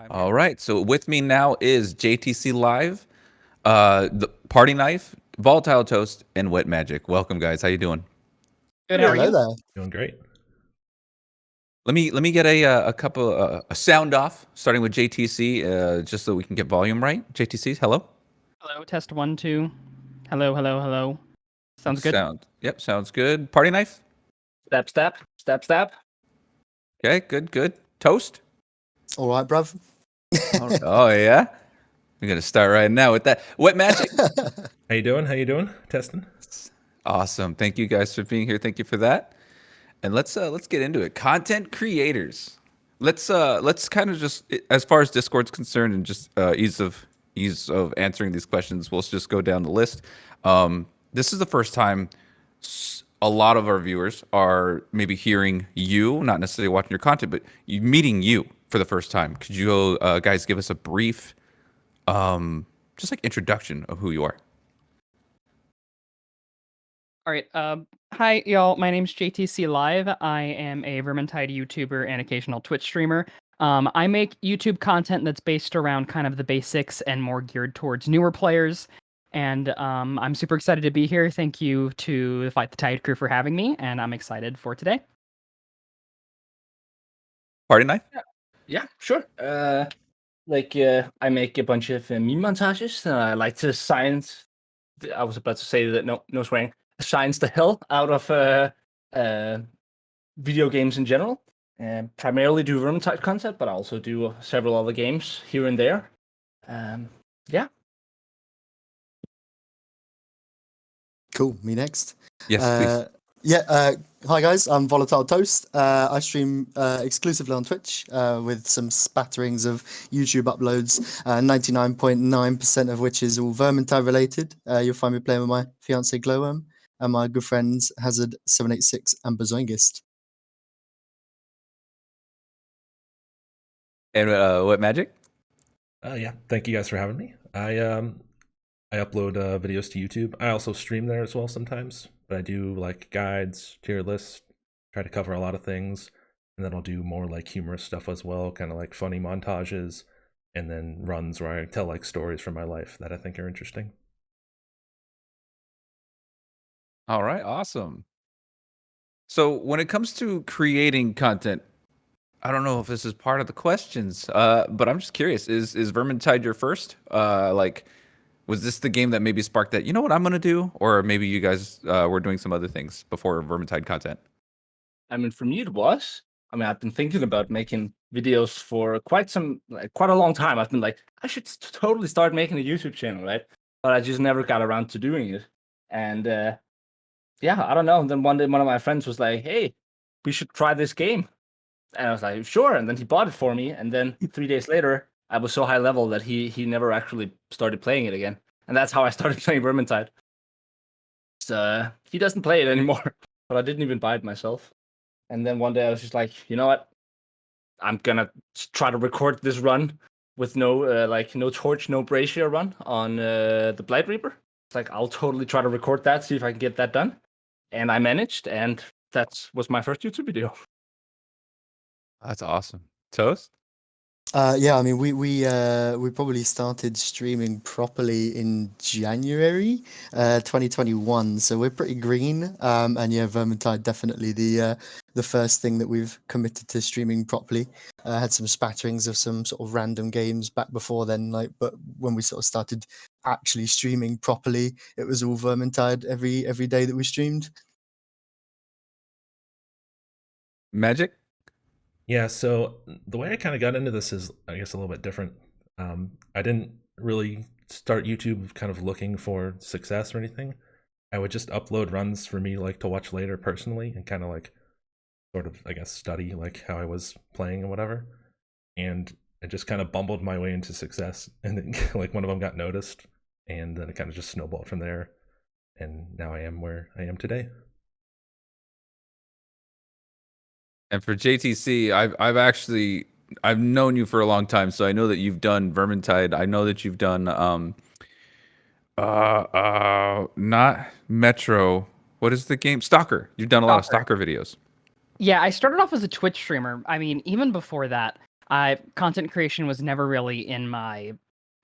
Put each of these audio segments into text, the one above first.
All right, so with me now is jtcLIVE, ThePartyKnife, VolatileToast, and WetMagic. Welcome, guys. How you doing? Good. How are you? There. Doing great. Let me get a couple a sound off, starting with JTC, just so we can get volume right. JTC, hello. Hello. Test 1, 2. Hello. Hello. Hello. Sounds good. Yep, sounds good. Party knife. Step, step, step, step. Okay, good. Toast. All right, bruv. Oh yeah. We're gonna start right now with that. WetMagic. How you doing? How you doing? Testing. Awesome. Thank you guys for being here. Thank you for that. And let's get into it. Content creators. Let's kind of just, as far as Discord's concerned, and just ease of answering these questions, we'll just go down the list. This is the first time a lot of our viewers are maybe hearing you, not necessarily watching your content, but meeting you for the first time. Could you guys give us a brief, just like introduction of who you are? All right. Hi, y'all. My name's jtcLIVE. I am a Vermintide YouTuber and occasional Twitch streamer. I make YouTube content that's based around kind of the basics and more geared towards newer players. And I'm super excited to be here. Thank you to the FightTheTide crew for having me, and I'm excited for today. Party knife? Yeah, sure. I make a bunch of meme montages. I like to science. I was about to say that no swearing. Science the hell out of video games in general. And primarily do Vermintide content, but I also do several other games here and there. Yeah. Cool. Me next. Yes, please. Hi guys. I'm VolatileToast. I stream exclusively on Twitch with some spatterings of YouTube uploads. 99.9% of which is all Vermintide related. You'll find me playing with my fiance Glowworm and my good friends Hazard786 and Bazoingist. And WetMagic? Yeah. Thank you guys for having me. I upload videos to YouTube. I also stream there as well sometimes, but I do like guides, tier lists, try to cover a lot of things, and then I'll do more like humorous stuff as well, kind of like funny montages, and then runs where I tell like stories from my life that I think are interesting. All right, awesome. So when it comes to creating content, I don't know if this is part of the questions, but I'm just curious: is Vermintide your first? Was this the game that maybe sparked that? You know what I'm gonna do, or maybe you guys were doing some other things before Vermintide content? I mean, for me, it was. I mean, I've been thinking about making videos for quite a long time. I've been like, I should totally start making a YouTube channel, right? But I just never got around to doing it. And yeah, I don't know. And then one day, one of my friends was like, "Hey, we should try this game." And I was like, "Sure." And then he bought it for me. And then 3 days later, I was so high level that he never actually started playing it again. And that's how I started playing Vermintide. So he doesn't play it anymore. But I didn't even buy it myself. And then one day I was just like, you know what? I'm gonna try to record this run with no torch, no brazier run on the Blight Reaper. It's like I'll totally try to record that, see if I can get that done. And I managed, and that was my first YouTube video. That's awesome. Toast? Yeah, I mean, we probably started streaming properly in January 2021, so we're pretty green. And yeah, Vermintide definitely the first thing that we've committed to streaming properly. Had some spatterings of some sort of random games back before then, but when we sort of started actually streaming properly, it was all Vermintide every day that we streamed. Magic? Yeah, so the way I kind of got into this is, I guess, a little bit different. I didn't really start YouTube kind of looking for success or anything. I would just upload runs for me like to watch later personally and kind of like sort of, I guess, study like how I was playing and whatever. And I just kind of bumbled my way into success, and then like one of them got noticed, and then it kind of just snowballed from there. And now I am where I am today. And for JTC, I've known you for a long time, so I know that you've done Vermintide. I know that you've done not Metro. What is the game? Stalker. You've done a lot of Stalker videos. Yeah, I started off as a Twitch streamer. I mean, even before that, content creation was never really in my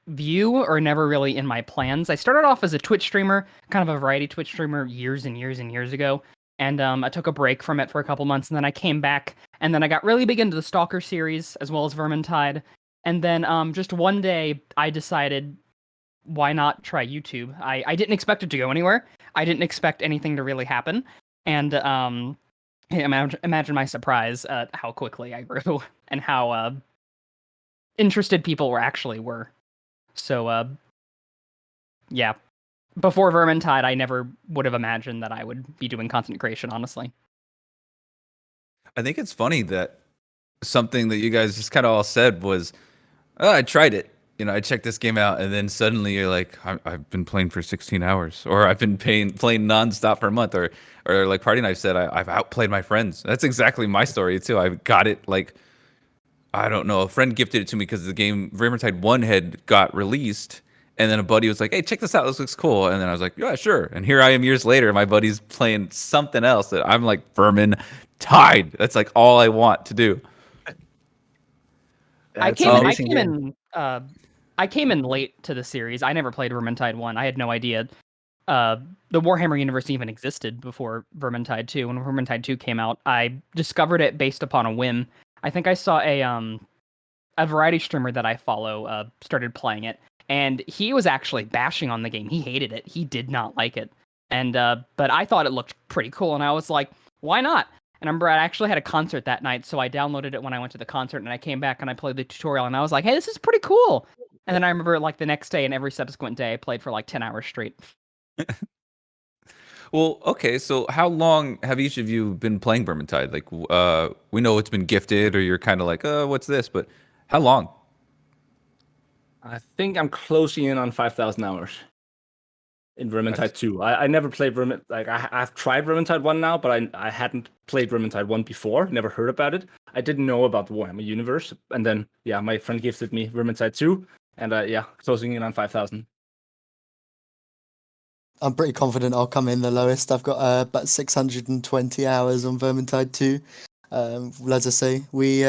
view or never really in my plans. I started off as a Twitch streamer, kind of a variety Twitch streamer years and years and years ago. And I took a break from it for a couple months, and then I came back, and then I got really big into the Stalker series as well as Vermintide. And then just one day, I decided, why not try YouTube? I didn't expect it to go anywhere. I didn't expect anything to really happen. And imagine my surprise at how quickly I grew and how interested people actually were. So, yeah. Before Vermintide, I never would have imagined that I would be doing content creation, honestly. I think it's funny that something that you guys just kind of all said was, oh, I tried it. You know, I checked this game out, and then suddenly you're like, I've been playing for 16 hours, or I've been playing nonstop for a month, or like PartyKnife said, I've outplayed my friends. That's exactly my story too. I got it like, I don't know, a friend gifted it to me because the game Vermintide 1 had got released, and then a buddy was like, hey, check this out, this looks cool. And then I was like, yeah, sure. And here I am years later, my buddy's playing something else that I'm like, Vermintide. That's like all I want to do. I It's an came amazing game. in I came in late to the series. I never played Vermintide 1. I had no idea the Warhammer universe even existed before Vermintide 2. When Vermintide 2 came out, I discovered it based upon a whim. I think I saw a variety streamer that I follow started playing it, and he was actually bashing on the game. He hated it. He did not like it. And but I thought it looked pretty cool, and I was like, why not? And I remember I actually had a concert that night, so I downloaded it when I went to the concert, and I came back and I played the tutorial, and I was like, hey, this is pretty cool. And then I remember like the next day and every subsequent day, I played for like 10 hours straight. Well, okay, so how long have each of you been playing Vermintide? Like, we know it's been gifted, or you're kind of like, what's this? But how long? I think I'm closing in on 5,000 hours in Vermintide That's- 2. I never played Vermintide. Like I've tried Vermintide 1 now, but I hadn't played Vermintide 1 before. Never heard about it. I didn't know about the Warhammer universe, and then yeah, my friend gifted me Vermintide 2, and yeah, closing in on 5,000. I'm pretty confident I'll come in the lowest. I've got about 620 hours on Vermintide 2. As I say, we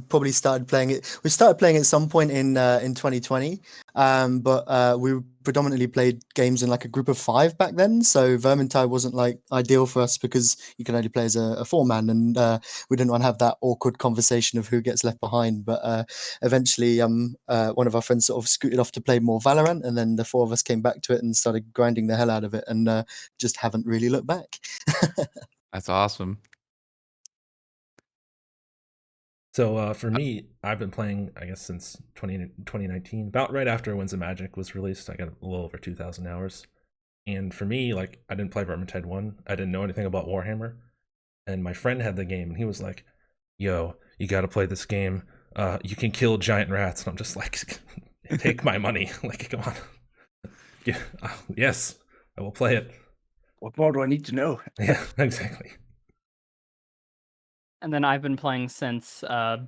probably started playing it. We started playing at some point in 2020, but we predominantly played games in like a group of 5 back then. So Vermintide wasn't like ideal for us because you can only play as a 4-man, and we didn't want to have that awkward conversation of who gets left behind. But eventually, one of our friends sort of scooted off to play more Valorant, and then the 4 of us came back to it and started grinding the hell out of it, and just haven't really looked back. That's awesome. So for me, I've been playing, I guess, since 2019, about right after Winds of Magic was released. I got a little over 2,000 hours. And for me, like, I didn't play Vermintide 1. I didn't know anything about Warhammer. And my friend had the game, and he was like, yo, you got to play this game. You can kill giant rats. And I'm just like, take my money. Like, come on. Yeah, yes, I will play it. What more do I need to know? Yeah, exactly. And then I've been playing since the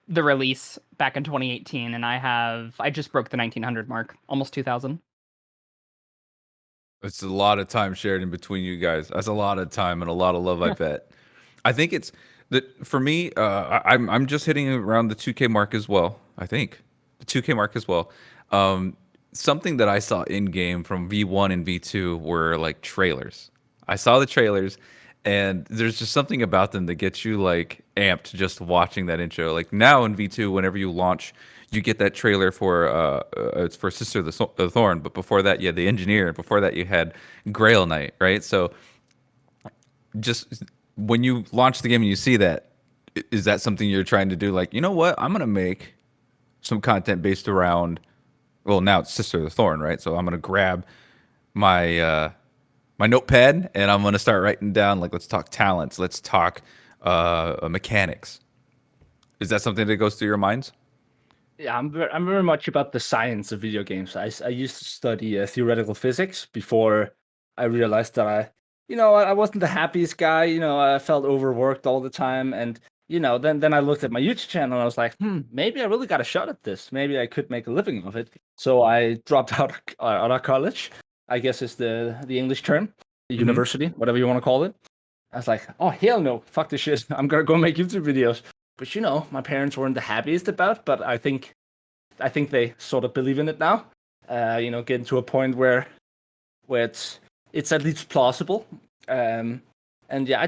release back in 2018, and I just broke the 1900 mark, almost 2000. It's a lot of time shared in between you guys. That's a lot of time and a lot of love, I bet. I think it's that for me. I'm just hitting around the 2K mark as well. I think the 2K mark as well. Something that I saw in game from V1 and V2 were like trailers. I saw the trailers, and there's just something about them that gets you like amped just watching that intro. Like now in V2, whenever you launch, you get that trailer for it's for Sister of the Thorn, but before that you had the Engineer, and before that you had Grail Knight, right? So just when you launch the game and you see that, is that something you're trying to do? Like, you know what? I'm gonna make some content based around. Well, now it's Sister of the Thorn, right? So I'm gonna grab my my notepad and I'm gonna start writing down, like, let's talk talents, let's talk mechanics. Is that something that goes through your minds? Yeah, I'm very much about the science of video games. I used to study theoretical physics before I realized that I wasn't the happiest guy. I felt overworked all the time, and then I looked at my YouTube channel and I was like, maybe I really got a shot at this. Maybe I could make a living of it. So I dropped out of college. I guess is the English term, the university, whatever you want to call it. I was like, oh hell no, fuck this shit. I'm gonna go make YouTube videos. which my parents weren't the happiest about, but I think they sort of believe in it now. Getting to a point where it's at least plausible. And yeah,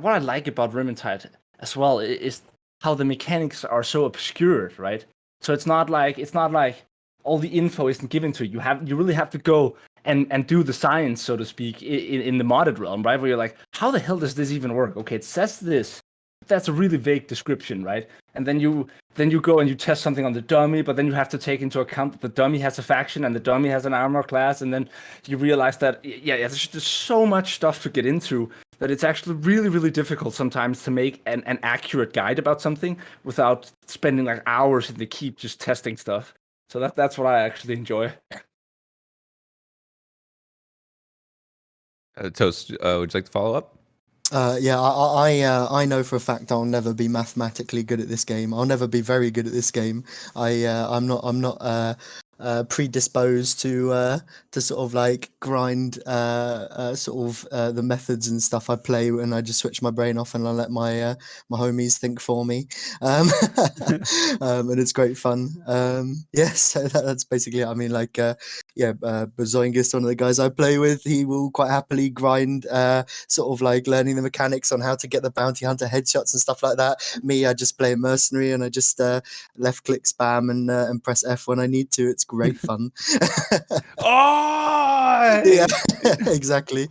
what I like about Vermintide as well is how the mechanics are so obscured, right? So it's not like all the info isn't given to you. You really have to go and do the science, so to speak, in the modded realm, right? Where you're like, how the hell does this even work? Okay, it says this. That's a really vague description, right? And then you go and you test something on the dummy, but then you have to take into account that the dummy has a faction and the dummy has an armor class, and then you realize that there's just so much stuff to get into that it's actually really, really difficult sometimes to make an accurate guide about something without spending like hours in the keep just testing stuff. So that's what I actually enjoy. Toast, would you like to follow up? Yeah, I know for a fact I'll never be mathematically good at this game. I'll never be very good at this game. I'm not predisposed to sort of like grind the methods and stuff I play, and I just switch my brain off and I let my homies think for me. And it's great fun. Yeah, so that's basically it. I mean, like Bazoingus, one of the guys I play with, he will quite happily grind sort of like learning the mechanics on how to get the bounty hunter headshots and stuff like that. Me, I just play a mercenary and I just left click spam and press F when I need to. It's great fun. Oh, Yeah, exactly.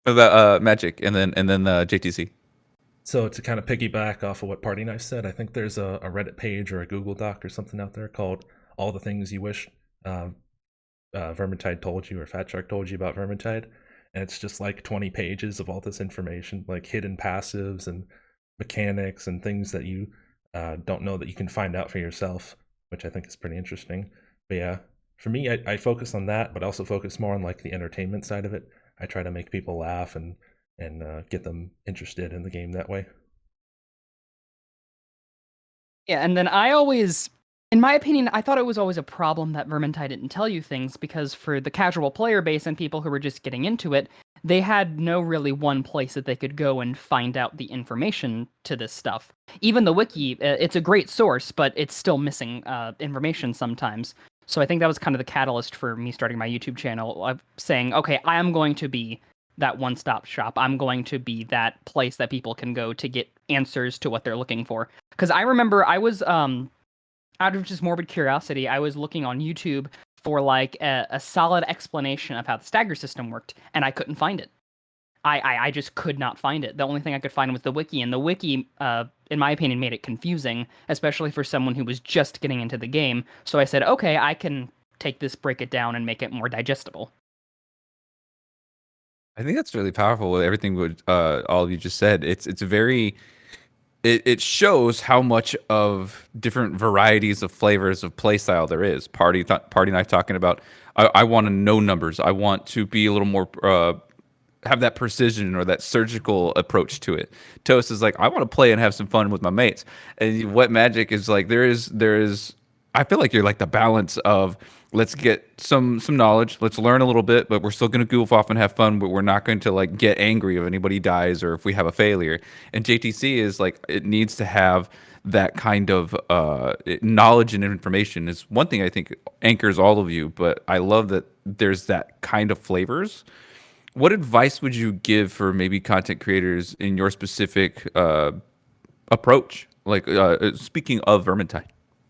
About Magic, and then JTC. So to kind of piggyback off of what PartyKnife said, I think there's a Reddit page or a Google Doc or something out there called "All the Things You Wish Vermintide Told You" or Fat Shark told you about Vermintide, and it's just like 20 pages of all this information, like hidden passives and mechanics and things that you don't know that you can find out for yourself, which I think is pretty interesting. But yeah, for me, I focus on that, but also focus more on like the entertainment side of it. I try to make people laugh and get them interested in the game that way. Yeah, and then I always, in my opinion, I thought it was always a problem that Vermintide didn't tell you things, because for the casual player base and people who were just getting into it, they had no really one place that they could go and find out the information to this stuff. Even the wiki, it's a great source, but it's still missing information sometimes. So I think that was kind of the catalyst for me starting my YouTube channel, of saying, okay, I am going to be that one-stop shop. I'm going to be that place that people can go to get answers to what they're looking for. Because I remember I was, out of just morbid curiosity, I was looking on YouTube for like a solid explanation of how the stagger system worked, and I couldn't find it. I just could not find it. The only thing I could find was the wiki, and the wiki, in my opinion, made it confusing, especially for someone who was just getting into the game. So I said, okay, I can take this, break it down, and make it more digestible. I think that's really powerful with everything what all of you just said. It's a very it shows how much of different varieties of flavors of playstyle there is. PartyKnife talking about I want to know numbers. I want to be a little more have that precision or that surgical approach to it. Toast is like, I want to play and have some fun with my mates. And WetMagic is like, there is I feel like you're like the balance of, let's get some knowledge, let's learn a little bit, but we're still going to goof off and have fun, but we're not going to like get angry if anybody dies or if we have a failure. And JTC is like, it needs to have that kind of knowledge and information is one thing I think anchors all of you, but I love that there's that kind of flavors. What advice would you give for maybe content creators in your specific approach? Like speaking of Vermintide,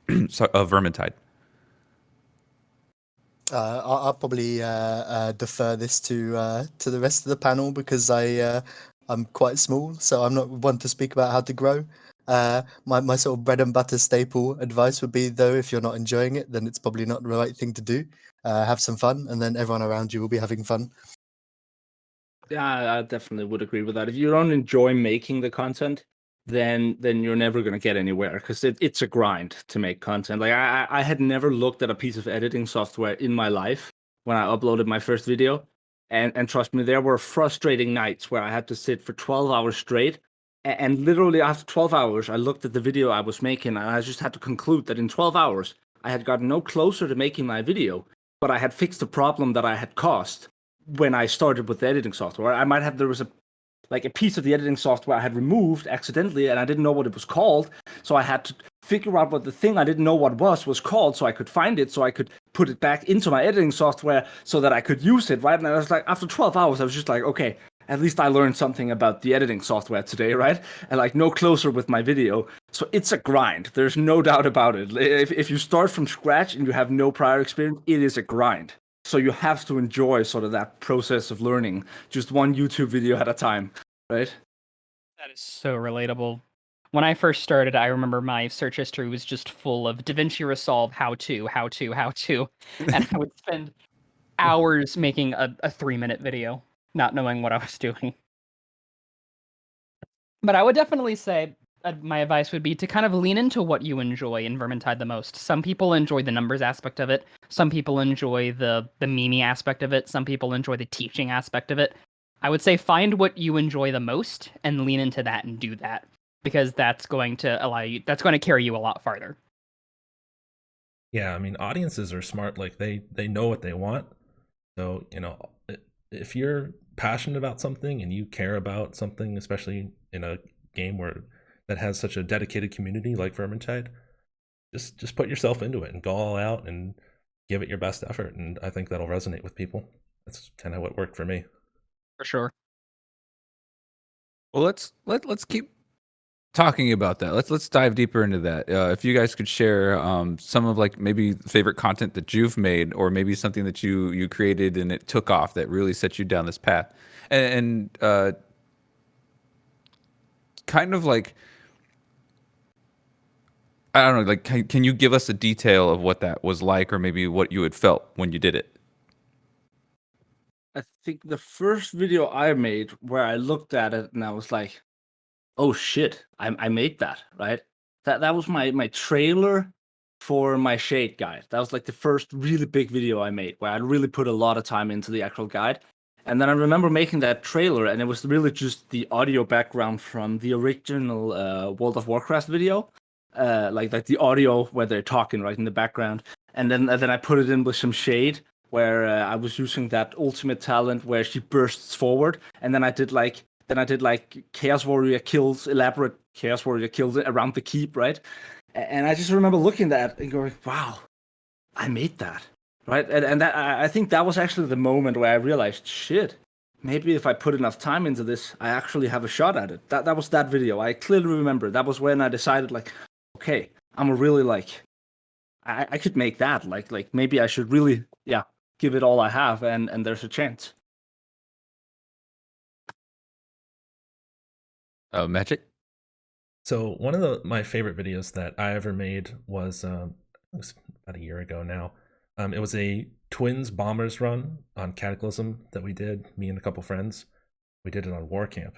Vermintide. I'll probably defer this to the rest of the panel, because I'm quite small, so I'm not one to speak about how to grow. My sort of bread and butter staple advice would be, though, if you're not enjoying it, then it's probably not the right thing to do. Have some fun, and then everyone around you will be having fun. Yeah, I definitely would agree with that. If you don't enjoy making the content, then you're never going to get anywhere, because it's a grind to make content. Like I had never looked at a piece of editing software in my life when I uploaded my first video, and trust me, there were frustrating nights where I had to sit for 12 hours straight, and literally after 12 hours I looked at the video I was making, and I just had to conclude that in 12 hours I had gotten no closer to making my video, but I had fixed the problem that I had caused when I started with the editing software. There was a like a piece of the editing software I had removed accidentally, and I didn't know what it was called. So I had to figure out what the thing I didn't know what was called, so I could find it, so I could put it back into my editing software so that I could use it, right? And I was like, after 12 hours, I was just like, okay, at least I learned something about the editing software today, right? And like no closer with my video. So it's a grind. There's no doubt about it. If you start from scratch and you have no prior experience, it is a grind. So you have to enjoy sort of that process of learning, just one YouTube video at a time, right? That is so relatable. When I first started, I remember my search history was just full of DaVinci Resolve how to, and I would spend hours making a 3-minute video, not knowing what I was doing. But I would definitely say my advice would be to kind of lean into what you enjoy in Vermintide the most. Some people enjoy the numbers aspect of it. Some people enjoy the meme aspect of it. Some people enjoy the teaching aspect of it. I would say find what you enjoy the most and lean into that and do that, because that's going to carry you a lot farther. Yeah, I mean, audiences are smart. Like they know what they want. So, you know, if you're passionate about something and you care about something, especially in a game where that has such a dedicated community like Vermintide, just put yourself into it and go all out and give it your best effort. And I think that'll resonate with people. That's kind of what worked for me. For sure. Well, let's keep talking about that. Let's dive deeper into that. If you guys could share some of like maybe favorite content that you've made, or maybe something that you created and it took off that really set you down this path, and kind of like, I don't know, like can you give us a detail of what that was like, or maybe what you had felt when you did it? I think the first video I made where I looked at it and I was like, oh shit, I made that, right? That was my trailer for my shade guide. That was like the first really big video I made where I really put a lot of time into the actual guide. And then I remember making that trailer, and it was really just the audio background from the original World of Warcraft video, like the audio where they're talking right in the background. And then I put it in with some shade where I was using that ultimate talent where she bursts forward, and then I did like Chaos Warrior kills, elaborate Chaos Warrior kills around the keep, right? And I just remember looking at that and going, wow, I made that, right? And that, I think that was actually the moment where I realized, shit, maybe if I put enough time into this, I actually have a shot at it. That was that video. I clearly remember. That was when I decided, like, okay, I'm a really, like, I could make that. Like maybe I should really, yeah, give it all I have, and there's a chance. Magic. So one of my favorite videos that I ever made was it was about a year ago now. It was a Twins Bombers run on Cataclysm that we did, me and a couple friends. We did it on War Camp,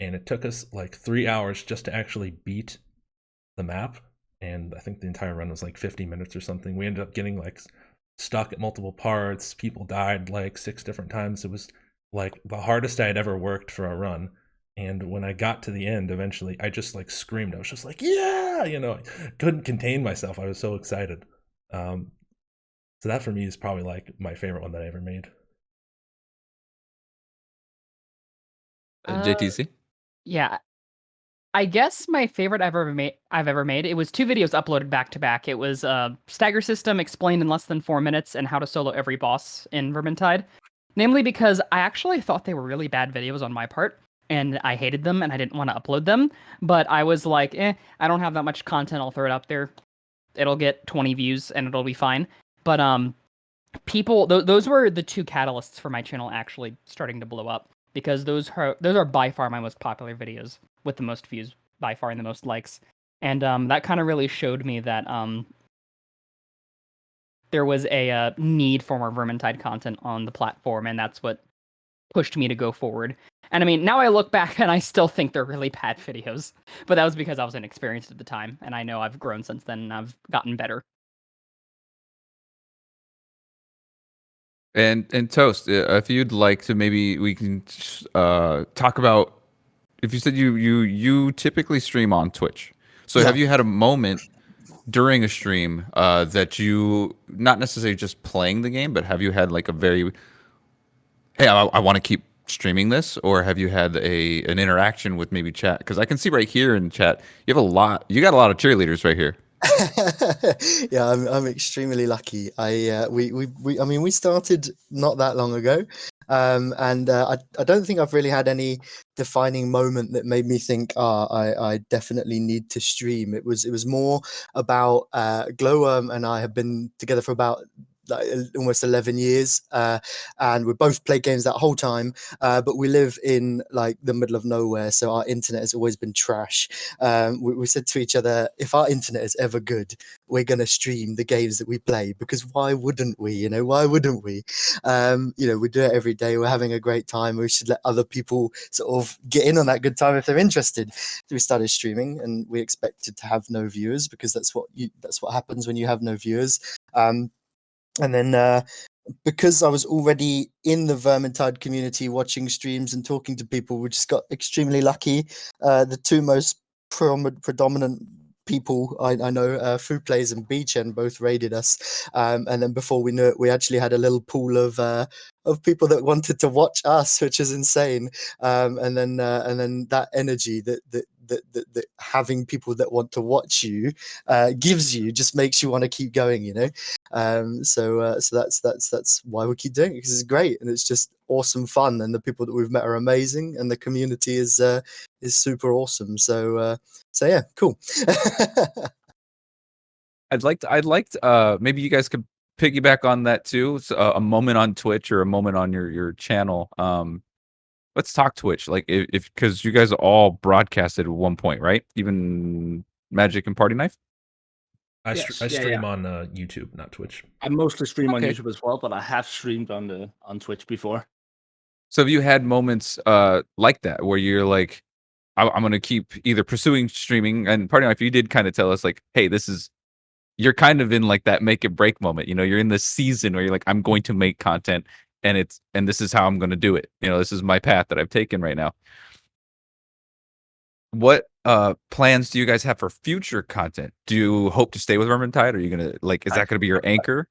and it took us like 3 hours just to actually beat the map. And I think the entire run was like 50 minutes or something. We ended up getting like stuck at multiple parts. People died like 6 different times. It was like the hardest I had ever worked for a run. And when I got to the end, eventually, I just like screamed. I was just like, yeah, you know, I couldn't contain myself. I was so excited. So that for me is probably like my favorite one that I ever made. JTC. Yeah, I guess my favorite I've ever made. It was 2 videos uploaded back to back. It was Stagger System explained in less than 4 minutes and how to solo every boss in Vermintide. Namely because I actually thought they were really bad videos on my part, and I hated them and I didn't want to upload them. But I was like, I don't have that much content. I'll throw it up there. It'll get 20 views and it'll be fine. But those were the 2 catalysts for my channel actually starting to blow up, because those are by far my most popular videos with the most views by far and the most likes. And that kind of really showed me that there was a need for more Vermintide content on the platform, and that's what pushed me to go forward. And I mean, now I look back and I still think they're really bad videos, but that was because I was inexperienced at the time, and I know I've grown since then and I've gotten better. And Toast, if you'd like to, maybe we can talk about, if you said you typically stream on Twitch. So Yeah. have you had a moment during a stream that you, not necessarily just playing the game, but have you had like a very, hey, I want to keep streaming this, or have you had an interaction with maybe chat? Because I can see right here in chat, you have a lot. You got a lot of cheerleaders right here. Yeah, I'm extremely lucky. I mean, we started not that long ago, and I don't think I've really had any defining moment that made me think, I definitely need to stream. It was more about Glowworm and I have been together for about like almost 11 years, and we both played games that whole time, but we live in like the middle of nowhere, so our internet has always been trash. We said to each other, if our internet is ever good, we're going to stream the games that we play, because why wouldn't we? Why wouldn't we? We do it every day. We're having a great time. We should let other people sort of get in on that good time if they're interested. So we started streaming, and we expected to have no viewers, because that's what happens when you have no viewers. And then because I was already in the Vermintide community, watching streams and talking to people, we just got extremely lucky. The two most predominant people I know, Food Plays and Beechen, both raided us, and then before we knew it, we actually had a little pool of people that wanted to watch us, which is insane. And then that energy that having people that want to watch you gives you just makes you want to keep going. So that's why we keep doing it, because it's great and it's just awesome fun, and the people that we've met are amazing, and the community is super awesome. So yeah, cool. I'd like to, maybe you guys could piggyback on that too. So, a moment on Twitch or a moment on your channel. Let's talk Twitch. Like if because you guys all broadcasted at one point, right? Even Magic and Party Knife. I Yes, stream on YouTube, not Twitch. I mostly stream on Okay. YouTube as well, but I have streamed on Twitch before. So have you had moments like that where you're like, I'm gonna keep either pursuing streaming, and Party Knife, you did kind of tell us like, hey, you're kind of in like that make it break moment. You're in this season where you're like, I'm going to make content, and this is how I'm going to do it. This is my path that I've taken right now. What plans do you guys have for future content? Do you hope to stay with Vermintide? Are you gonna is that gonna be your anchor?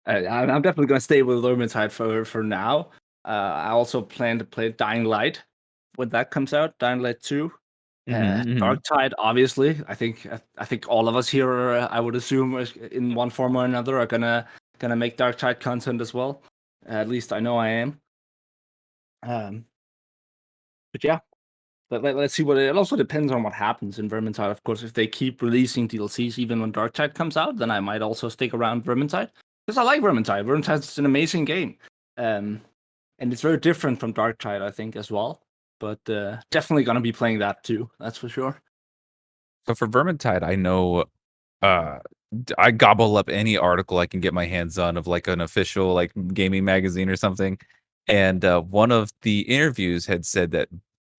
I'm definitely gonna stay with Vermintide for now. I also plan to play Dying Light when that comes out. Dying Light 2. Dark Tide, obviously. I think all of us here, I would assume, in one form or another, are gonna make Dark Tide content as well. At least I know I am. But yeah, let's see what it also depends on what happens in Vermintide. Of course, if they keep releasing DLCs even when Dark Tide comes out, then I might also stick around Vermintide, because I like Vermintide. Vermintide's an amazing game, and it's very different from Dark Tide, I think, as well. But definitely gonna be playing that too. That's for sure. So for Vermintide, I know I gobble up any article I can get my hands on of like an official like gaming magazine or something. And one of the interviews had said that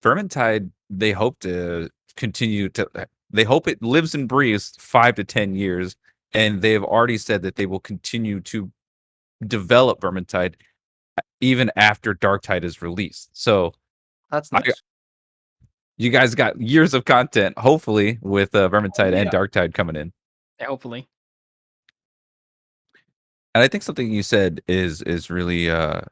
Vermintide, they hope to continue to they hope it lives and breathes 5 to 10 years, and they have already said that they will continue to develop Vermintide even after Darktide is released. So That's nice. you guys got years of content, hopefully, with Vermintide and yeah. Darktide coming in. Yeah, hopefully. And I think something you said is really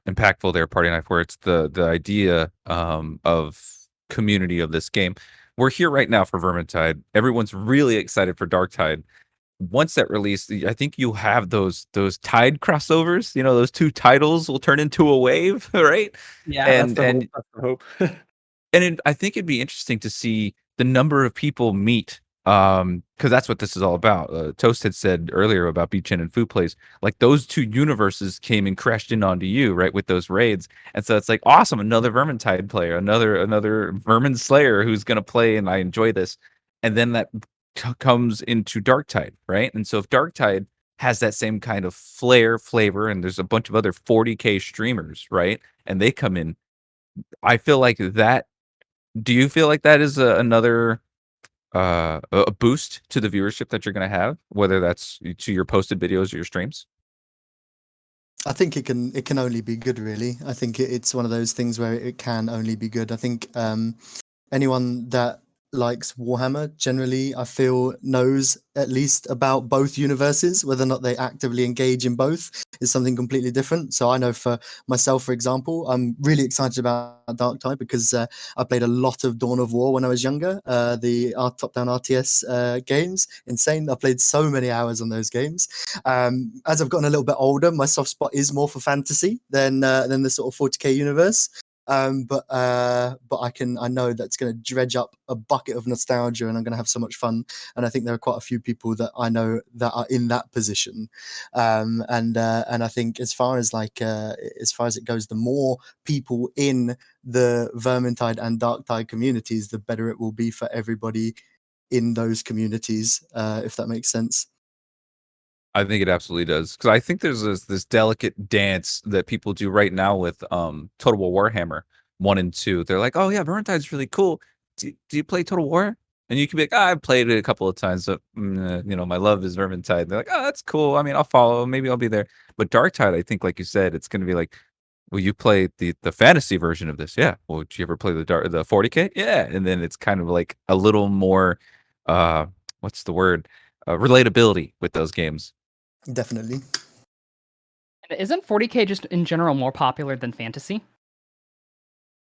impactful there, Party Knife, where it's the idea of community of this game. We're here right now for Vermintide. Everyone's really excited for Darktide. Once that release, I think you'll have those tide crossovers. Those two titles will turn into a wave, right? Yeah, And that's the hope. I think it'd be interesting to see the number of people meet, because that's what this is all about. Toast had said earlier about Beachin and Food Plays, like those two universes came and crashed in onto you, right, with those raids, and so it's like awesome, another Vermintide player, another Vermin Slayer who's gonna play, and I enjoy this, and then that comes into Darktide, right, and so if Darktide has that same kind of flavor, and there's a bunch of other 40K streamers, right, and they come in, I feel like that. Do you feel like that is another a boost to the viewership that you're gonna have, whether that's to your posted videos or your streams? I think it can only be good, really. I think it's one of those things where it can only be good. I think anyone that likes Warhammer generally, I feel, knows at least about both universes. Whether or not they actively engage in both is something completely different. So I know for myself, for example, I'm really excited about Darktide because I played a lot of Dawn of War when I was younger. The top-down RTS games, insane. I played so many hours on those games. As I've gotten a little bit older, my soft spot is more for fantasy than the sort of 40k universe. But I know that's going to dredge up a bucket of nostalgia, and I'm going to have so much fun. And I think there are quite a few people that I know that are in that position. And I think as far as it goes, the more people in the Vermintide and Darktide communities, the better it will be for everybody in those communities, if that makes sense. I think it absolutely does, because I think there's this delicate dance that people do right now with Total War Warhammer 1 and 2. They're like, "Oh yeah, Vermintide's really cool. Do you play Total War?" And you can be like, "I've played it a couple of times, but my love is Vermintide." They're like, "Oh, that's cool. I mean, I'll follow. Maybe I'll be there." But Darktide, I think, like you said, it's going to be like, "Well, you play the fantasy version of this, yeah. Well, did you ever play the 40k? Yeah." And then it's kind of like a little more, uh, what's the word? Relatability with those games. Definitely. And isn't 40k just in general more popular than fantasy?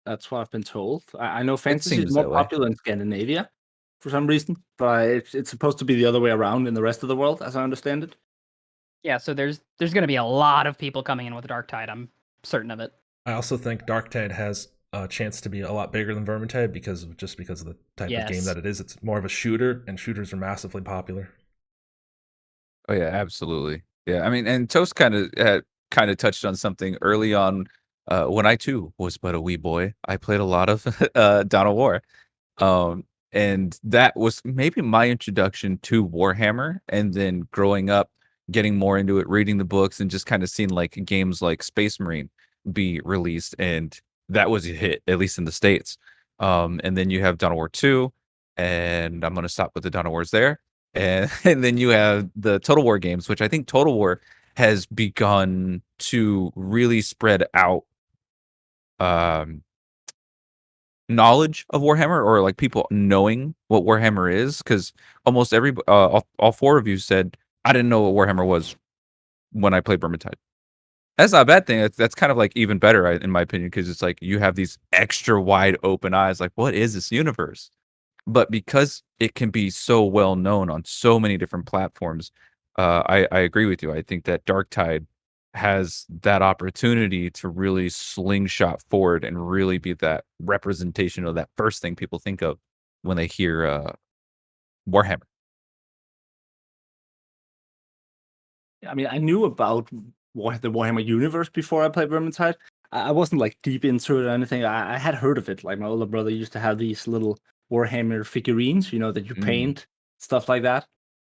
That's what I've been told. I know fantasy is seems more that way. popular in Scandinavia for some reason, but it's supposed to be the other way around in the rest of the world, as I understand it. Yeah, so there's going to be a lot of people coming in with Darktide. I'm certain of it. I also think Darktide has a chance to be a lot bigger than Vermintide because of the type of game Yes. that it is. It's more of a shooter, and shooters are massively popular. Oh yeah, absolutely. Yeah, I mean, and Toast kind of touched on something early on. When I too was but a wee boy, I played a lot of Dawn of War, and that was maybe my introduction to Warhammer. And then growing up, getting more into it, reading the books, and just kind of seeing like games like Space Marine be released, and that was a hit, at least in the States. And then you have Dawn of War 2, and I'm gonna stop with the Dawn of Wars there. And and then you have the Total War games, which I think Total War has begun to really spread out um knowledge of Warhammer, or like people knowing what Warhammer is, because almost all four of you said I didn't know what Warhammer was when I played Vermintide. That's not a bad thing. That's kind of like even better, in my opinion, because it's like you have these extra wide open eyes, like what is this universe? But because it can be so well known on so many different platforms, I agree with you. I think that Darktide has that opportunity to really slingshot forward and really be that representation of that first thing people think of when they hear Warhammer. I mean, I knew about the Warhammer universe before I played Vermintide. I wasn't like deep into it or anything. I had heard of it. Like my older brother used to have these little Warhammer figurines, that you paint, stuff like that.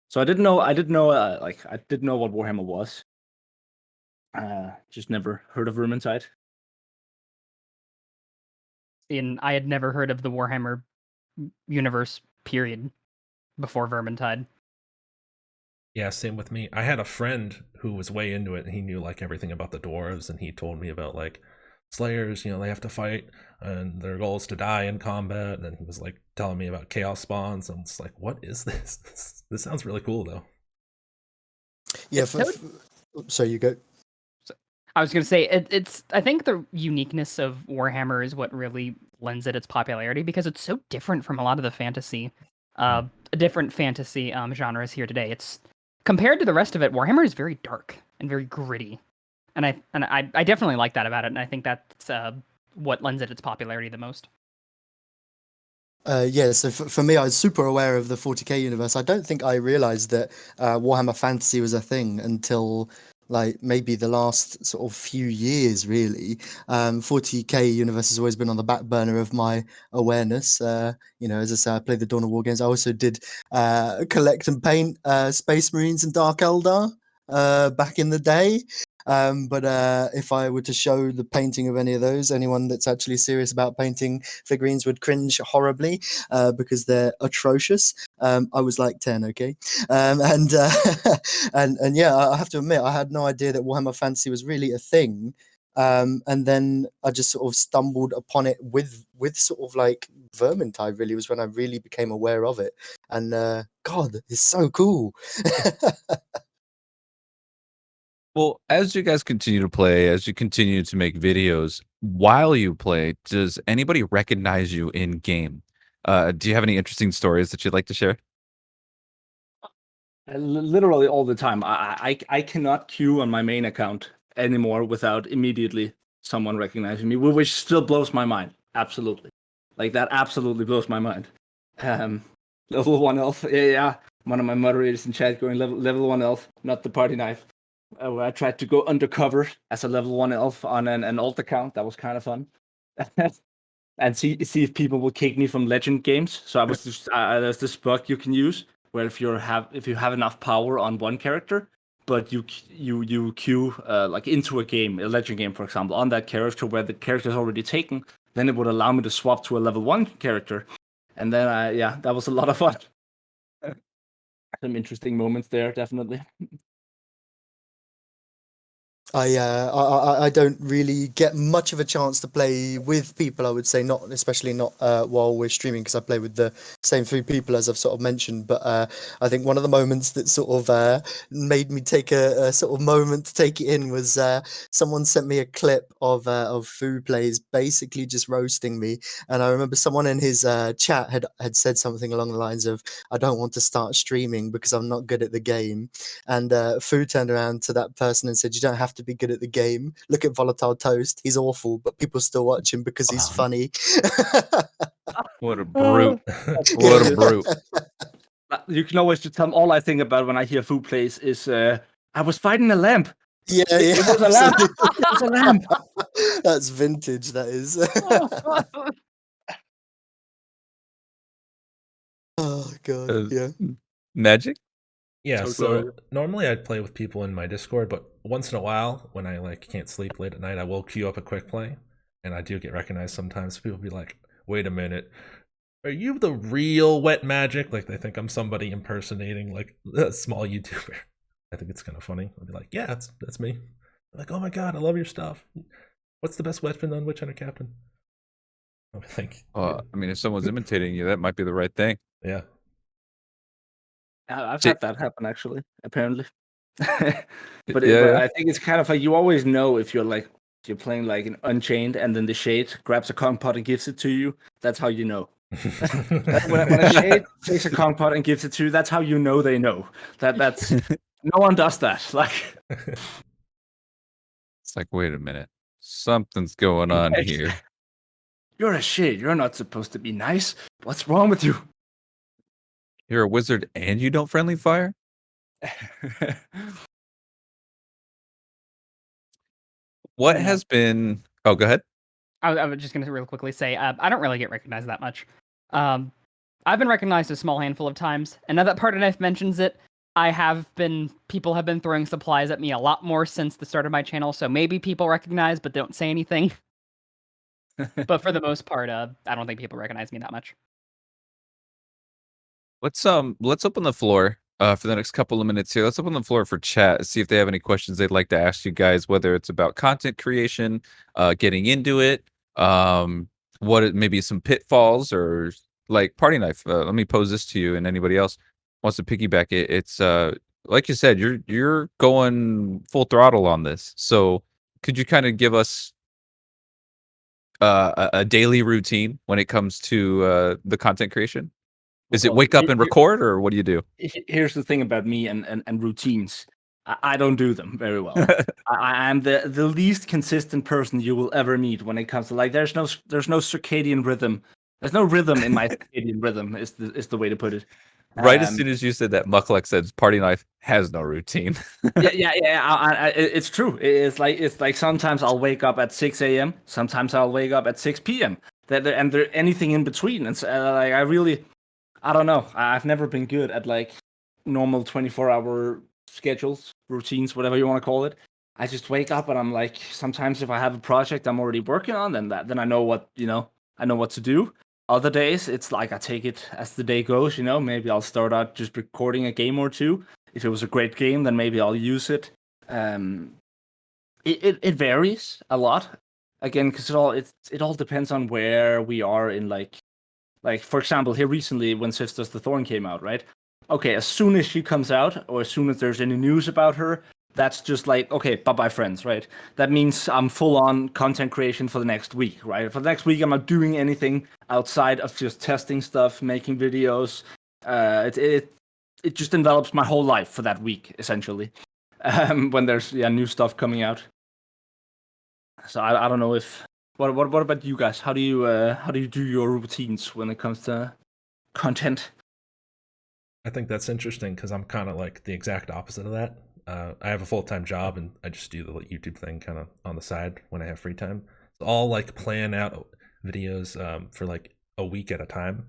So I didn't know. I didn't know what Warhammer was. Just never heard of Vermintide. And I had never heard of the Warhammer universe period before Vermintide. Yeah, same with me. I had a friend who was way into it, and he knew like everything about the dwarves, and he told me about like slayers, they have to fight, and their goal is to die in combat. And then he was like telling me about chaos spawns, and it's like, what is this? This sounds really cool, though. Yeah. So you go. I was going to say it's. I think the uniqueness of Warhammer is what really lends it its popularity, because it's so different from a lot of the fantasy, different fantasy genres here today. It's compared to the rest of it, Warhammer is very dark and very gritty, and I definitely like that about it, and I think that's what lends it its popularity the most. Yeah, so for me, I was super aware of the 40k universe. I don't think I realized that Warhammer Fantasy was a thing until like maybe the last sort of few years, really. 40k universe has always been on the back burner of my awareness. As I say, I played the Dawn of War games. I also did collect and paint Space Marines and Dark Eldar back in the day. But if I were to show the painting of any of those, anyone that's actually serious about painting figurines would cringe horribly because they're atrocious. I was like 10, okay? And yeah, I have to admit, I had no idea that Warhammer Fantasy was really a thing And then I just sort of stumbled upon it with sort of like Vermintide. Really was when I really became aware of it, and God, it's so cool. Well, as you guys continue to play, as you continue to make videos, while you play, does anybody recognize you in game? Do you have any interesting stories that you'd like to share? Literally all the time. I cannot queue on my main account anymore without immediately someone recognizing me, which still blows my mind. Absolutely, like that absolutely blows my mind. Level 1 elf, yeah. One of my moderators in chat going level 1 elf, not the party knife. Where I tried to go undercover as a level 1 elf on an alt account. That was kind of fun. And see if people will kick me from legend games. So I was just there's this bug you can use where if you have enough power on one character, but you queue like into a game, a legend game, for example, on that character where the character is already taken, then it would allow me to swap to a level 1 character, and then that was a lot of fun. Some interesting moments there, definitely. I don't really get much of a chance to play with people. I would say not, especially not while we're streaming, because I play with the same 3 people as I've sort of mentioned. But I think one of the moments that sort of made me take a sort of moment to take it in was someone sent me a clip of Foo Plays basically just roasting me, and I remember someone in his chat had said something along the lines of, "I don't want to start streaming because I'm not good at the game," and Foo turned around to that person and said, "You don't have to be good at the game. Look at VolatileToast. He's awful, but people still watch him because he's funny." What a brute! That's What a hilarious. brute! You can always just tell them all I think about when I hear Foo Plays is I was fighting a lamp. Yeah, It was a lamp. It was a lamp. That's vintage, that is. Oh god, yeah. Magic? Yeah, So so glorious. normally I'd play with people in my Discord, but once in a while, when I like can't sleep late at night, I will queue up a quick play, and I do get recognized sometimes. People be like, "Wait a minute, are you the real WetMagic?" Like they think I'm somebody impersonating like a small YouTuber. I think it's kind of funny. I'll be like, "Yeah, that's me." They're like, "Oh my god, I love your stuff. What's the best weapon on Witch Hunter Captain?" I think, I mean, if someone's imitating you, that might be the right thing. yeah. I've J- had that happen actually, apparently. Yeah, but yeah. I think it's kind of like you always know if you're playing like an Unchained and then the Shade grabs a Kong pot and gives it to you. That's how you know. When a Shade takes a Kong pot and gives it to you, that's how you know they know. That's no one does that. Like It's like, wait a minute, something's going on here. you're a Shade. You're not supposed to be nice. What's wrong with you? You're a wizard and you don't friendly fire? What Yeah. has been? Oh, go ahead. I was just going to real quickly say, I don't really get recognized that much. I've been recognized a small handful of times, and now that PartyKnife mentions it, people have been throwing supplies at me a lot more since the start of my channel, so maybe people recognize but don't say anything. But for the most part, I don't think people recognize me that much. Let's open the floor for the next couple of minutes here. Let's open the floor for chat. See if they have any questions they'd like to ask you guys, whether it's about content creation, getting into it, maybe some pitfalls or like Party Knife. Let me pose this to you, and anybody else wants to piggyback it. It's like you said, you're going full throttle on this. So could you kind of give us a daily routine when it comes to the content creation? Is it Well, wake up and record, or what do you do? here's the thing about me and routines. I don't do them very well. I'm the least consistent person you will ever meet when it comes to like there's no circadian rhythm. There's no rhythm in my circadian rhythm is the way to put it. Right as soon as you said that, Muklek said Party Knife has no routine. Yeah. It's true. It's like sometimes I'll wake up at 6 a.m. Sometimes I'll wake up at 6 p.m. And there anything in between. And so, like I don't know. I've never been good at like normal 24-hour schedules, routines, whatever you want to call it. I just wake up and I'm like, sometimes if I have a project I'm already working on, then I know what I know what to do. Other days it's like I take it as the day goes. Maybe I'll start out just recording a game or two. If it was a great game, then maybe I'll use it. It varies a lot. Again, because it all depends on where we are in like for example, here recently when Sisters the Thorn came out, right? Okay, as soon as she comes out, or as soon as there's any news about her, that's just like, okay, bye-bye friends, right? That means I'm full on content creation for the next week, right? For the next week, I'm not doing anything outside of just testing stuff, making videos. It just envelops my whole life for that week, essentially. When there's new stuff coming out. So I don't know if what about you guys? How do you do your routines when it comes to content? I think that's interesting because I'm kind of like the exact opposite of that. I have a full-time job and I just do the YouTube thing kind of on the side when I have free time. So I'll like plan out videos for like a week at a time,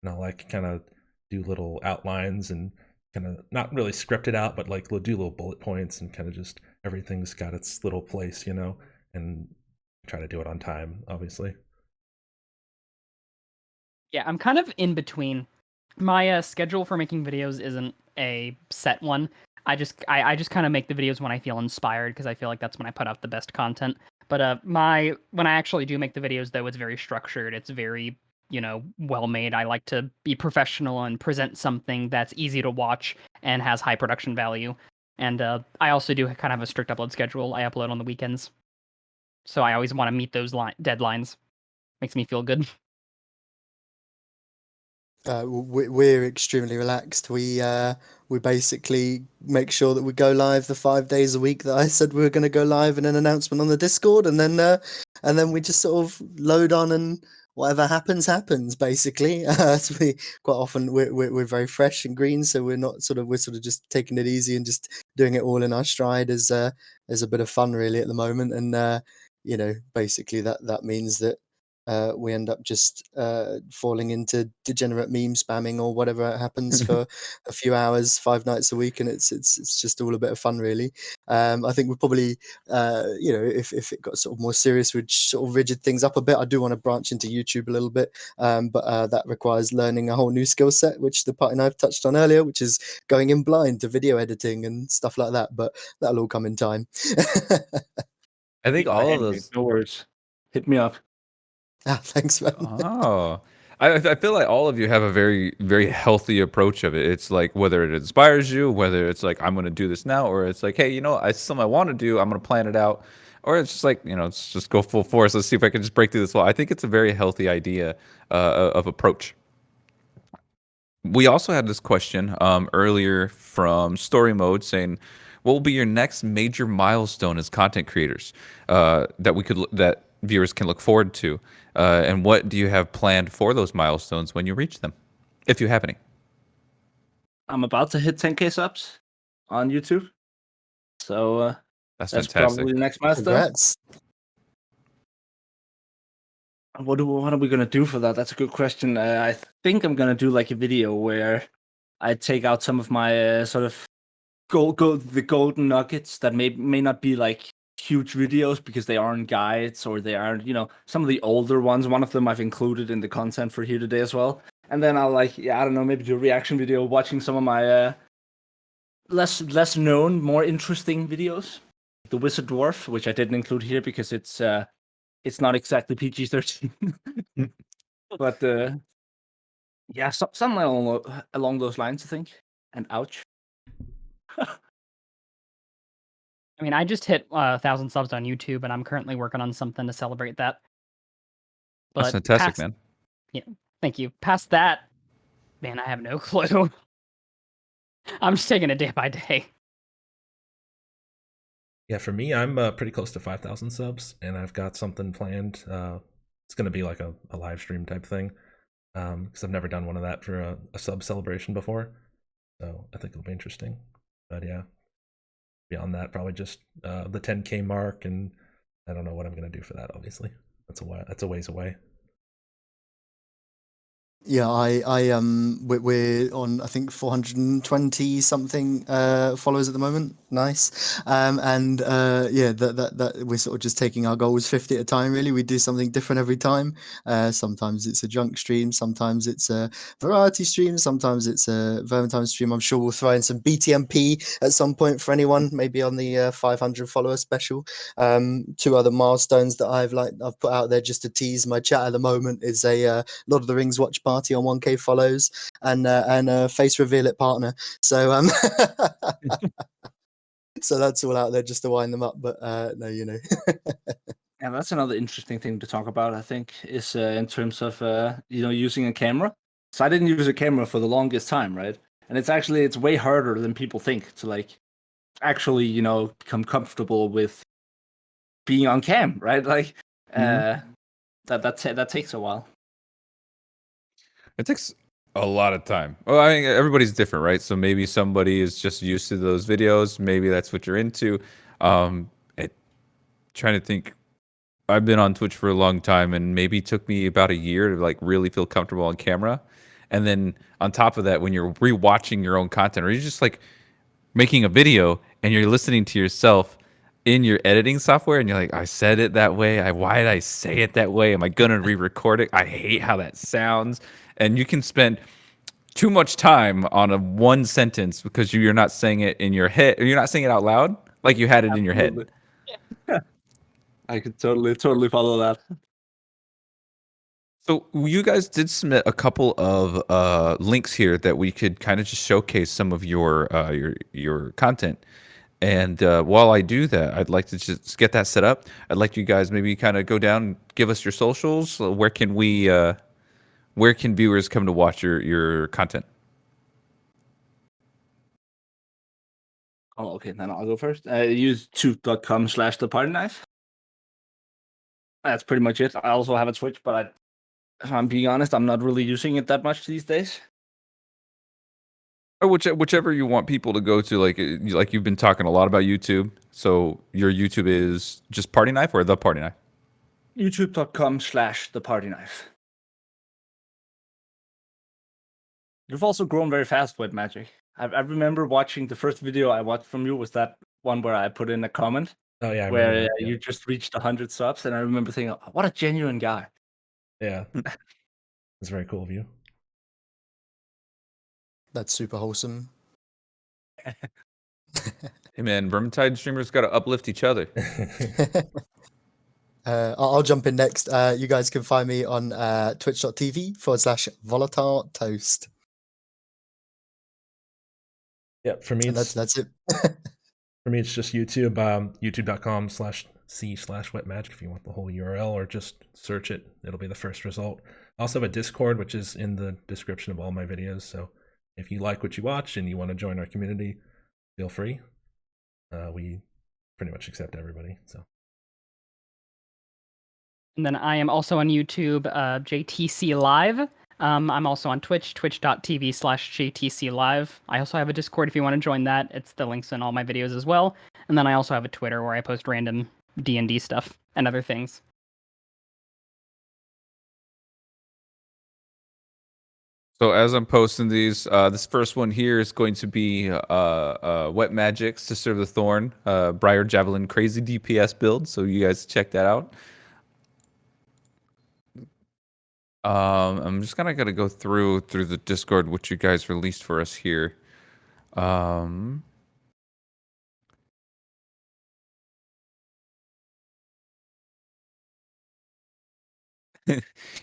and I'll like kind of do little outlines and kind of not really script it out, but like we'll do little bullet points and kind of just everything's got its little place, you know, and try to do it on time, obviously. Yeah, I'm kind of in between. My schedule for making videos isn't a set one. I just kind of make the videos when I feel inspired because I feel like that's when I put out the best content. But my when I actually do make the videos though, it's very structured. It's very, well made. I like to be professional and present something that's easy to watch and has high production value. And I also do kind of have a strict upload schedule. I upload on the weekends, so I always want to meet those deadlines. Makes me feel good. We're extremely relaxed. We basically make sure that we go live the 5 days a week that I said we were going to go live, in an announcement on the Discord, and then we just sort of load on, and whatever happens basically. So we quite often we're very fresh and green, so we're sort of just taking it easy and just doing it all in our stride as a bit of fun really at the moment. And basically that means that we end up just falling into degenerate meme spamming or whatever happens for a few hours, 5 nights a week, and it's just all a bit of fun, really. I think we probably, if it got sort of more serious, we'd sort of rigid things up a bit. I do want to branch into YouTube a little bit, but that requires learning a whole new skill set, which ThePartyKnife touched on earlier, which is going in blind to video editing and stuff like that. But that'll all come in time. I think all of those. No worries. Hit me up. Thanks, man. Oh, I feel like all of you have a very, very healthy approach of it. It's like whether it inspires you, whether it's like I'm going to do this now, or it's like, hey, it's something I want to do. I'm going to plan it out, or it's just like, let's just go full force. Let's see if I can just break through this wall. I think it's a very healthy idea of approach. We also had this question earlier from Story Mode saying, "What will be your next major milestone as content creators that viewers can look forward to, and what do you have planned for those milestones when you reach them, if you have any?" I'm about to hit 10K subs on YouTube, so That's that's fantastic. probably the next milestone. Congrats. What are we gonna do for that? That's a good question. I think I'm gonna do like a video where I take out some of my sort of the golden nuggets that may not be like huge videos because they aren't guides, or they aren't, some of the older ones. One of them I've included in the content for here today as well. And then I'll I don't know, maybe do a reaction video watching some of my less known, more interesting videos. The Wizard Dwarf, which I didn't include here because it's not exactly PG-13. But something along those lines, I think. And ouch. I mean, I just hit 1,000 subs on YouTube, and I'm currently working on something to celebrate that. That's But fantastic, man. Yeah, thank you. Past that, man, I have no clue. I'm just taking it day by day. Yeah, for me, I'm pretty close to 5,000 subs, and I've got something planned. It's going to be like a live stream type thing, because I've never done one of that for a sub celebration before. So I think it'll be interesting. But yeah, beyond that, probably just the 10K mark, and I don't know what I'm going to do for that, obviously. That's a ways away. Yeah, we're on I think 420 something followers at the moment. Nice. And yeah, that we're sort of just taking our goals 50 at a time. Really, we do something different every time. Sometimes it's a junk stream, sometimes it's a variety stream, sometimes it's a Vermintide stream. I'm sure we'll throw in some BTMP at some point for anyone, maybe on the 500 follower special. Two other milestones that I've put out there just to tease my chat at the moment is a Lord of the Rings watch party on 1K follows and a face reveal at partner. So so that's all out there just to wind them up. But no, you know. And that's another interesting thing to talk about, I think, is in terms of using a camera. So I didn't use a camera for the longest time, right? And it's way harder than people think to like actually, become comfortable with being on cam, right? Like that takes a while. It takes a lot of time. Well, I think everybody's different, right? So maybe somebody is just used to those videos. Maybe that's what you're into. It, trying to think. I've been on Twitch for a long time, and maybe it took me about a year to like really feel comfortable on camera. And then on top of that, when you're rewatching your own content, or you're just like making a video and you're listening to yourself in your editing software, and you're like, I said it that way. Why did I say it that way? Am I gonna re-record it? I hate how that sounds. And you can spend too much time on a one sentence because you're not saying it in your head. You're not saying it out loud like you had it in your head. I could totally follow that. So you guys did submit a couple of links here that we could kind of just showcase some of your content. And while I do that, I'd like to just get that set up. I'd like you guys maybe kind of go down, and give us your socials. Where can viewers come to watch your content? Oh, okay. Then I'll go first. Use youtube.com/ThePartyKnife. That's pretty much it. I also have a Twitch, but if I'm being honest, I'm not really using it that much these days. Or whichever you want people to go to, like you've been talking a lot about YouTube. So your YouTube is just Party Knife or The Party Knife? youtube.com/ThePartyKnife. You've also grown very fast, WetMagic. I remember watching the first video I watched from you was that one where I put in a comment Oh yeah, I where remember that, you just reached 100 subs, and I remember thinking, oh, what a genuine guy. yeah. It's very cool of you. That's super wholesome. Hey man, Vermintide streamers got to uplift each other. I'll jump in next. You guys can find me on twitch.tv/VolatileToast. Yeah, for me, And it's that's it. For me, it's just YouTube, youtube.com/c/wetmagic if you want the whole URL, or just search it. It'll be the first result. I also have a Discord, which is in the description of all my videos. So if you like what you watch and you want to join our community, feel free. We pretty much accept everybody. So. And then I am also on YouTube, jtcLIVE. I'm also on Twitch, twitch.tv/jtcLIVE. I also have a Discord if you want to join that. It's the links in all my videos as well. And then I also have a Twitter where I post random D&D stuff and other things. So as I'm posting these, this first one here is going to be WetMagic, Sister of the Thorn, Briar Javelin, crazy DPS build. So you guys check that out. I'm just kind of gonna go through the Discord what you guys released for us here.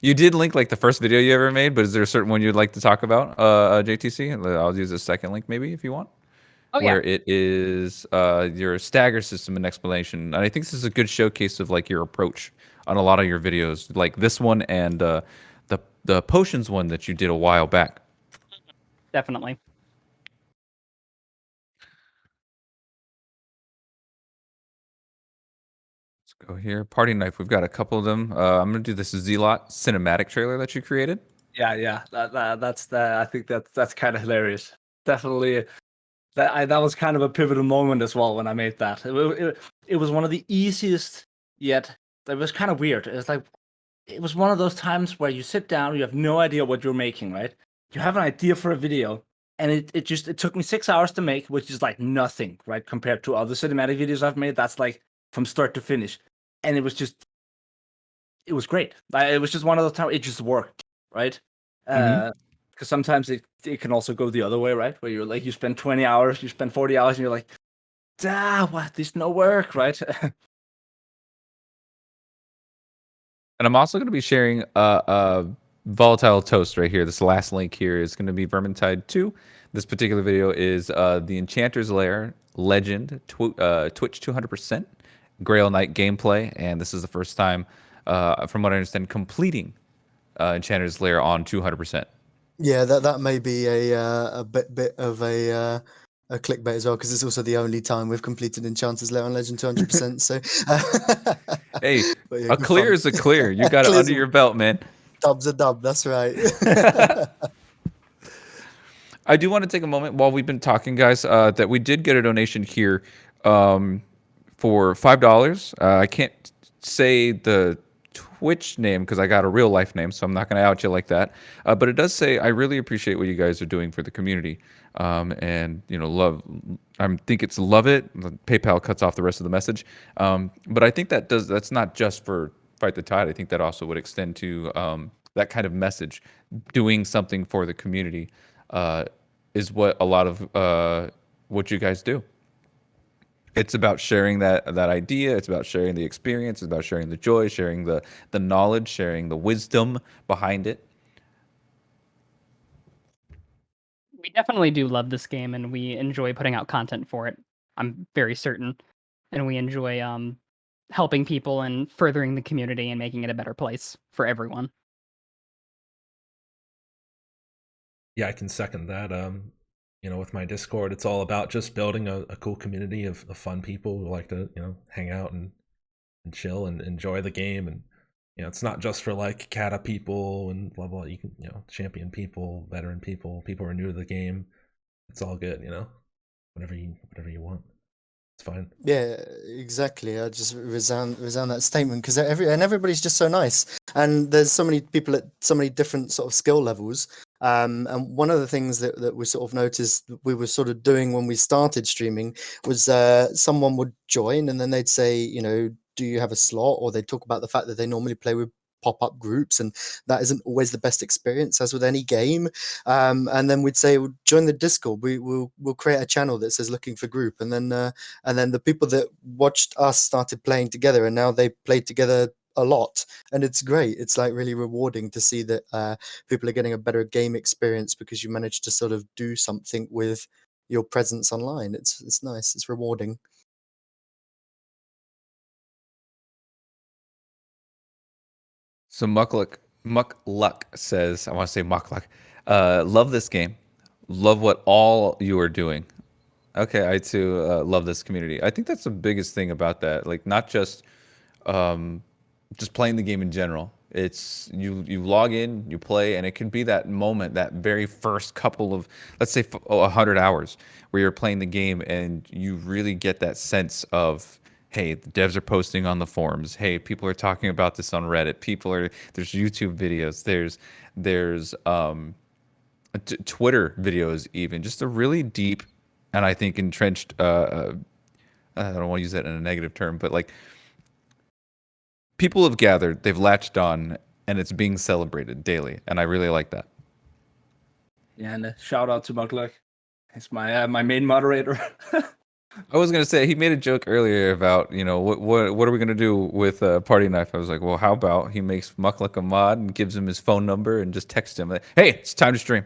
You did link like the first video you ever made, but is there a certain one you'd like to talk about, JTC? I'll use a second link maybe if you want. Oh, yeah. Where it is your stagger system and explanation. And I think this is a good showcase of like your approach on a lot of your videos, like this one and the potions one that you did a while back. Definitely. Let's go here. Party Knife. We've got a couple of them. I'm gonna do this Zealot cinematic trailer that you created. Yeah. I think that's kind of hilarious. Definitely, that was kind of a pivotal moment as well when I made that. It was one of the easiest, yet it was kind of weird. It's like it was one of those times where you sit down, you have no idea what you're making, right? You have an idea for a video, and it took me 6 hours to make, which is like nothing, right? Compared to other cinematic videos I've made, that's like from start to finish. And it was great. It was just one of those times it just worked, right? Mhm. Because sometimes it can also go the other way, right? Where you're like, you spend 20 hours, you spend 40 hours, and you're like, what? This no work, right? And I'm also going to be sharing VolatileToast right here. This last link here is going to be Vermintide 2. This particular video is the Enchanter's Lair Legend Twitch 200% Grail Knight gameplay, and this is the first time, from what I understand, completing Enchanter's Lair on 200%. Yeah, that may be a bit of a clickbait as well, because it's also the only time we've completed Enchanter's Lair on Legend 200%. So, Hey, but yeah, a good clear fun. is a clear. You got it Clear's under your belt, man. Dub's a dub. That's right. I do want to take a moment while we've been talking, guys, that we did get a donation here for $5. I can't say the Twitch name because I got a real life name, so I'm not going to out you like that. But it does say, I really appreciate what you guys are doing for the community. And, you know, I think it's love it. PayPal cuts off the rest of the message. But I think that's not just for Fight the Tide. I think that also would extend to that kind of message, doing something for the community. Is what a lot of what you guys do. It's about sharing that idea. It's about sharing the experience. It's about sharing the joy, sharing the knowledge, sharing the wisdom behind it. We definitely do love this game, and we enjoy putting out content for it. I'm very certain, and we enjoy helping people and furthering the community and making it a better place for everyone. Yeah, I can second that. You know, with my Discord, it's all about just building a cool community of fun people who like to, you know, hang out and chill and enjoy the game. And you know, it's not just for like kata people and blah blah. You can, you know, champion people, veteran people, people who are new to the game. It's all good, you know. Whatever you want, it's fine. Yeah, exactly. I just resound that statement, because everybody's just so nice, and there's so many people at so many different sort of skill levels. And one of the things that we sort of noticed that we were sort of doing when we started streaming was someone would join and then they'd say, you know, do you have a slot? Or they'd talk about the fact that they normally play with pop-up groups, and that isn't always the best experience, as with any game. And then we'd say, well, join the Discord. We'll create a channel that says looking for group, and then the people that watched us started playing together, and now they play together a lot, and it's great. It's like really rewarding to see that people are getting a better game experience because you managed to sort of do something with your presence online. It's nice. It's rewarding. So Muckluck says, I want to say Muckluck, love this game. Love what all you are doing. Okay, I too love this community. I think that's the biggest thing about that. Like, not just playing the game in general. It's you log in, you play, and it can be that moment, that very first couple of, let's say, 100 hours, where you're playing the game and you really get that sense of, hey, the devs are posting on the forums. Hey, people are talking about this on Reddit. There's YouTube videos. There's Twitter videos, even just a really deep, and I think entrenched. I don't want to use that in a negative term, but like, people have gathered, they've latched on, and it's being celebrated daily, and I really like that. Yeah, and a shout out to Mugluck. He's my my main moderator. I was gonna say, he made a joke earlier about, you know, what are we gonna do with Party Knife? I was like, well, how about he makes Muckluck a mod and gives him his phone number and just texts him, like, hey, it's time to stream.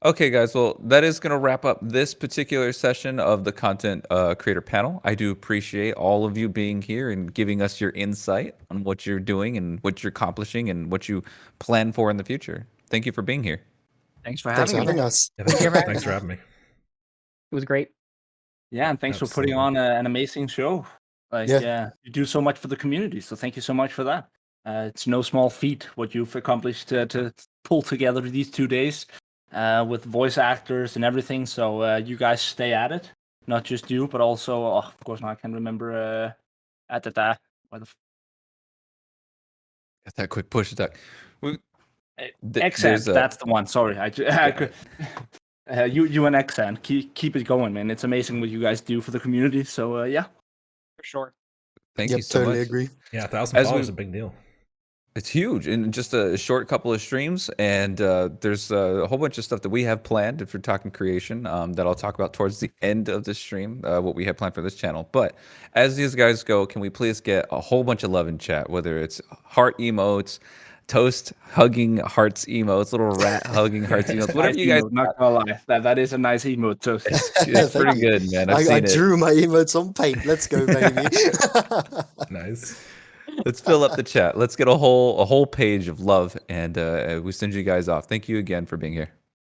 Okay, guys. Well, that is going to wrap up this particular session of the Content Creator Panel. I do appreciate all of you being here and giving us your insight on what you're doing and what you're accomplishing and what you plan for in the future. Thank you for being here. Thanks for Thanks having for me. having us. Yeah, Thank you very thanks for having me. It was great. Yeah, and thanks for putting on an amazing show. Like, Yeah. you do so much for the community, so thank you so much for that. It's no small feat what you've accomplished to pull together these 2 days with voice actors and everything. So you guys stay at it. Not just you, but also, of course, now I can remember Why the f- Got that quick push attack. Exan, There's a that's the one. Sorry, you and Exan, keep it going, man. It's amazing what you guys do for the community. So yeah. For sure. thank you Yep, so totally much. agree. Yeah, 1,000 As followers we- is a big deal. It's huge in just a short couple of streams, and there's a whole bunch of stuff that we have planned if we're talking creation that I'll talk about towards the end of the stream, what we have planned for this channel. But as these guys go, can we please get a whole bunch of love in chat, whether it's heart emotes, toast hugging hearts emotes, little rat hugging hearts emotes, whatever Nice you guys. emote, not gonna lie. That is a nice emote. So It's Thank pretty you. good, man. I've I seen it. drew my emotes on paint. Let's go, baby. Nice. Let's fill up the chat. Let's get a whole page of love, and we send you guys off. Thank you again for being here.